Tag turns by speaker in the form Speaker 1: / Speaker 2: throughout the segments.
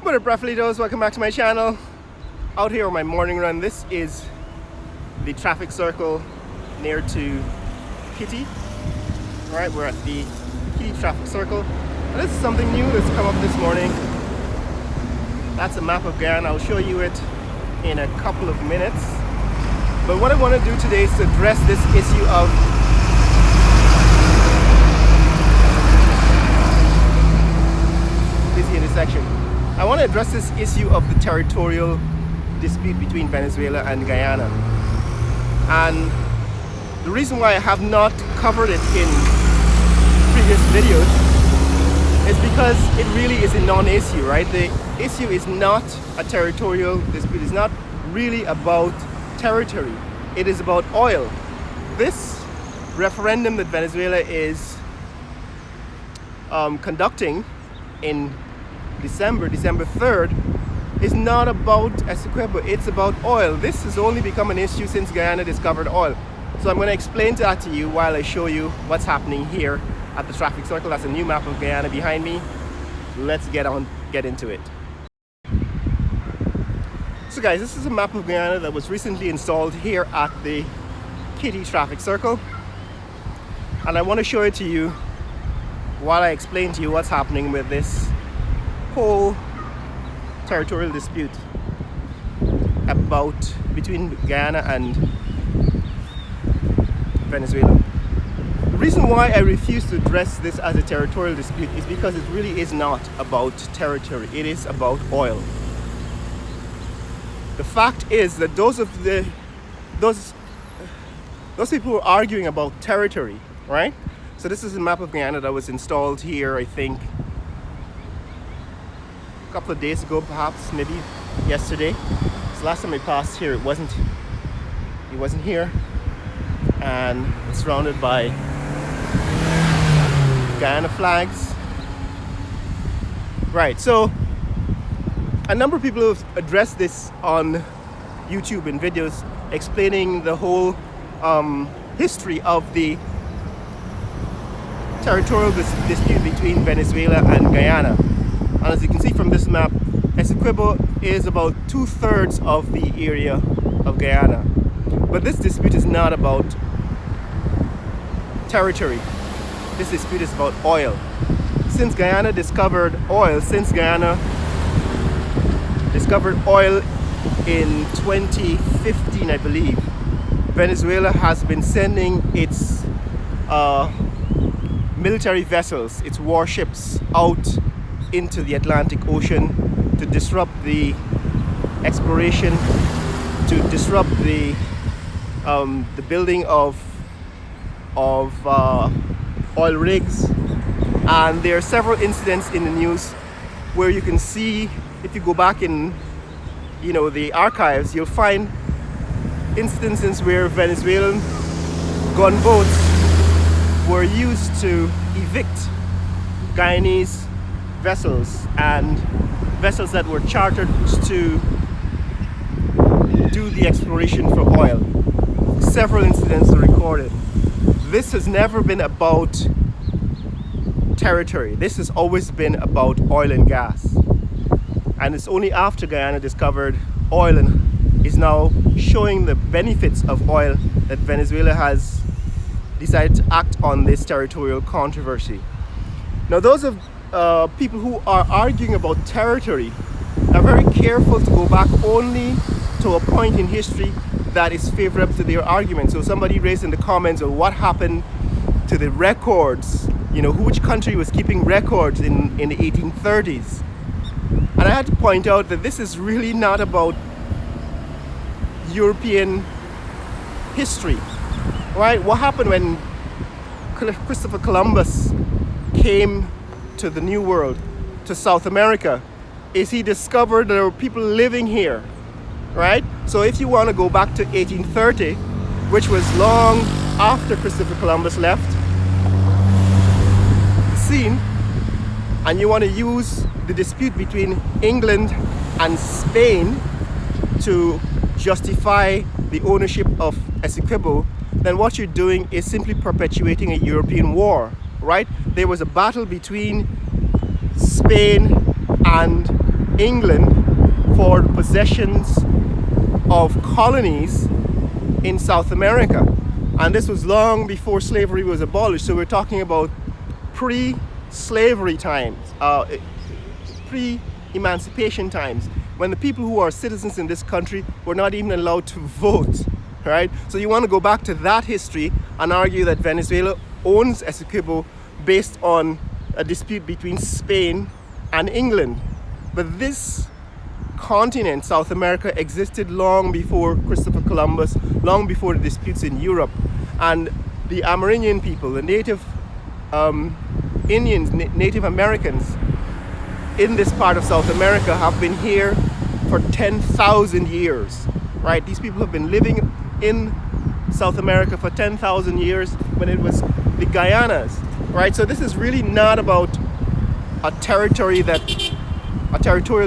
Speaker 1: What up, Raffalitos? Welcome back to my channel. Out here on my morning run. This is the traffic circle near to Kitty. Alright, we're at the Kitty traffic circle. And this is something new that's come up this morning. That's a map of Guyana. I'll show you it in a couple of minutes. But what I want to do today is to address this issue of busy intersection. I want to address this issue of the territorial dispute between Venezuela and Guyana. And the reason why I have not covered it in previous videos is because it really is a non-issue, right? The issue is not a territorial dispute. It's not really about territory. It is about oil. This referendum that Venezuela is conducting in December 3rd is not about Essequibo, it's about oil. This has only become an issue since Guyana discovered oil. So I'm going to explain that to you while I show you what's happening here at the traffic circle. That's a new map of Guyana behind me. Let's get into it. So guys, this is a map of Guyana that was recently installed here at the Kitty traffic circle. And I want to show it to you while I explain to you what's happening with this whole territorial dispute between Guyana and Venezuela. The reason why I refuse to address this as a territorial dispute is because it really is not about territory. It is about oil. The fact is that those people who are arguing about territory, right? So this is a map of Guyana that was installed here, I think, a couple of days ago, perhaps, maybe yesterday. So last time I passed here, it wasn't here, and it's surrounded by Guyana flags. Right, so a number of people have addressed this on YouTube in videos explaining the whole history of the territorial dispute between Venezuela and Guyana. And as you can see from this map, Essequibo is about 2/3 of the area of Guyana. But this dispute is not about territory. This dispute is about oil. Since Guyana discovered oil in 2015, I believe, Venezuela has been sending its military vessels, its warships, out into the Atlantic Ocean to disrupt the exploration, to disrupt the building of oil rigs. And there are several incidents in the news where you can see, if you go back in the archives, you'll find instances where Venezuelan gunboats were used to evict Guyanese vessels and vessels that were chartered to do the exploration for oil. Several incidents are recorded. This has never been about territory. This has always been about oil and gas. And it's only after Guyana discovered oil and is now showing the benefits of oil that Venezuela has decided to act on this territorial controversy. Now, those of people who are arguing about territory are very careful to go back only to a point in history that is favorable to their argument. So somebody raised in the comments, or what happened to the records, which country was keeping records in the 1830s. And I had to point out that this is really not about European history, right? What happened when Christopher Columbus came to the New World, to South America, is he discovered there were people living here, right? So if you want to go back to 1830, which was long after Christopher Columbus left the scene, and you want to use the dispute between England and Spain to justify the ownership of Essequibo, then what you're doing is simply perpetuating a European war, right? There was a battle between Spain and England for the possessions of colonies in South America. And this was long before slavery was abolished. So we're talking about pre-slavery times, pre-emancipation times, when the people who are citizens in this country were not even allowed to vote, right? So you want to go back to that history and argue that Venezuela owns Essequibo based on a dispute between Spain and England. But this continent, South America, existed long before Christopher Columbus, long before the disputes in Europe. And the Amerindian people, the native Indians, Native Americans in this part of South America have been here for 10,000 years, right? These people have been living in South America for 10,000 years when it was the Guyanas, right? So this is really not about a territorial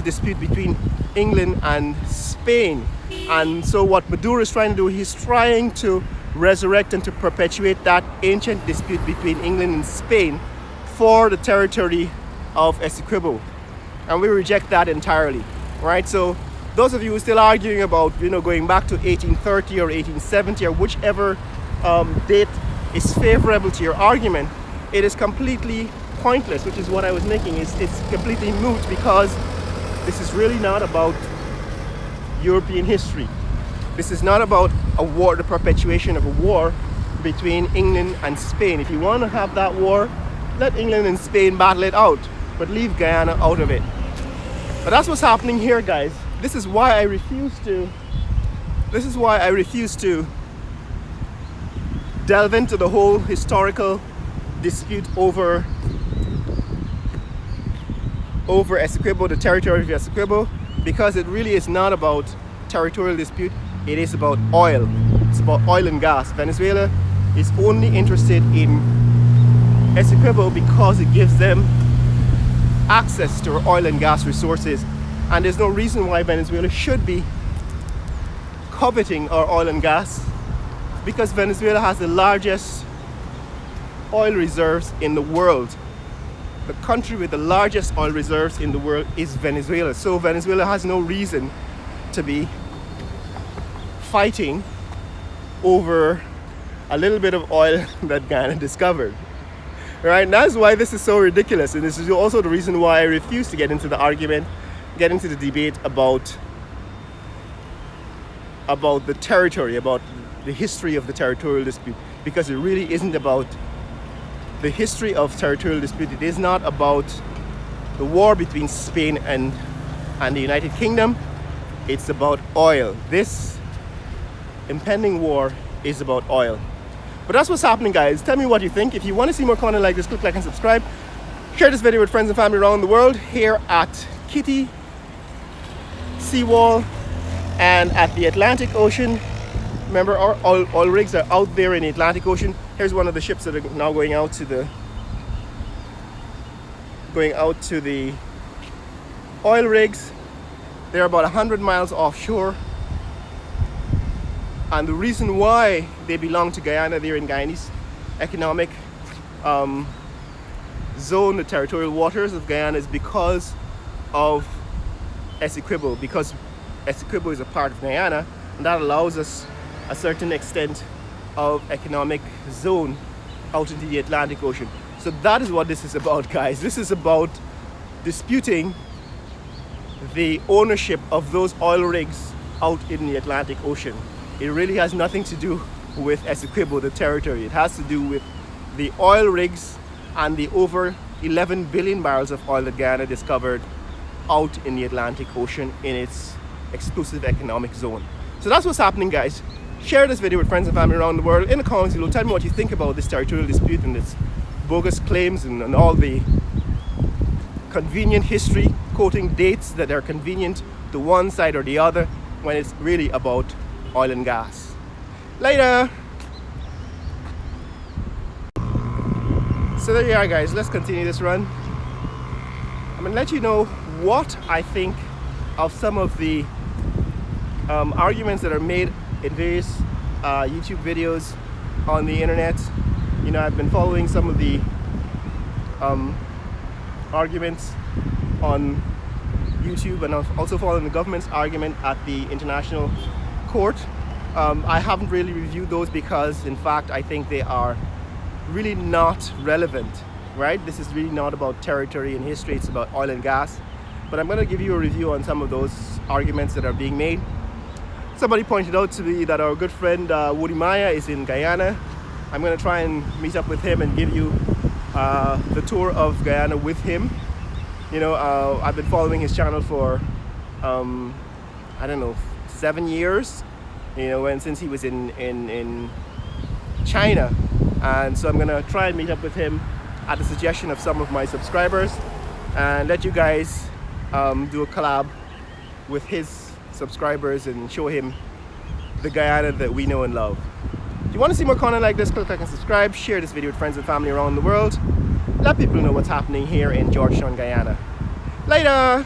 Speaker 1: dispute between England and Spain. And so what Maduro is trying to do, he's trying to resurrect and to perpetuate that ancient dispute between England and Spain for the territory of Essequibo. And we reject that entirely, right? So those of you who are still arguing about, going back to 1830 or 1870 or whichever date is favorable to your argument, it is completely pointless, which is what I was making. It's completely moot, because this is really not about European history. This is not about a war, the perpetuation of a war between England and Spain. If you want to have that war, let England and Spain battle it out, but leave Guyana out of it. But that's what's happening here, guys. This is why I refuse to delve into the whole historical dispute over Essequibo, the territory of Essequibo, because it really is not about territorial dispute. It is about oil. It's about oil and gas. Venezuela is only interested in Essequibo because it gives them access to oil and gas resources, and there's no reason why Venezuela should be coveting our oil and gas, because Venezuela has the largest oil reserves in the world. The country with the largest oil reserves in the world is Venezuela. So Venezuela has no reason to be fighting over a little bit of oil that Guyana discovered. Right? And that's why this is so ridiculous. And this is also the reason why I refuse to get into the argument, get into the debate about the territory, about the history of the territorial dispute, because it really isn't about the history of territorial dispute. It is not about the war between Spain and the United Kingdom. It's about oil. This impending war is about oil. But that's what's happening, guys. Tell me what you think. If you want to see more content like this, click like and subscribe. Share this video with friends and family around the world. Here at Kitty, Seawall, and at the Atlantic Ocean. Remember, our oil rigs are out there in the Atlantic Ocean. Here's one of the ships that are now going out to the oil rigs. They're about 100 miles offshore. And the reason why they belong to Guyana, they're in Guyanese economic zone, the territorial waters of Guyana, is because of Essequibo, because Essequibo is a part of Guyana, and that allows us a certain extent of economic zone out into the Atlantic Ocean. So that is what this is about, guys. This is about disputing the ownership of those oil rigs out in the Atlantic Ocean. It really has nothing to do with Essequibo, the territory. It has to do with the oil rigs and the over 11 billion barrels of oil that Guyana discovered out in the Atlantic Ocean in its exclusive economic zone. So that's what's happening, guys. Share this video with friends and family around the world. In the comments below, tell me what you think about this territorial dispute and its bogus claims and all the convenient history, quoting dates that are convenient to one side or the other, when it's really about oil and gas. Later! So there you are, guys. Let's continue this run. I'm going to let you know what I think of some of the arguments that are made in various YouTube videos on the internet. You know, I've been following some of the arguments on YouTube, and I'm also following the government's argument at the international court. I haven't really reviewed those because, in fact, I think they are really not relevant, right? This is really not about territory and history, it's about oil and gas. But I'm going to give you a review on some of those arguments that are being made. Somebody pointed out to me that our good friend Woody Maya is in Guyana. I'm going to try and meet up with him and give you the tour of Guyana with him. You know, I've been following his channel for, I don't know, 7 years, you know, and since he was in China. And so I'm going to try and meet up with him at the suggestion of some of my subscribers and let you guys do a collab with his subscribers and show him the Guyana that we know and love. If you want to see more content like this, click like and subscribe, share this video with friends and family around the world. Let people know what's happening here in Georgetown, Guyana. Later!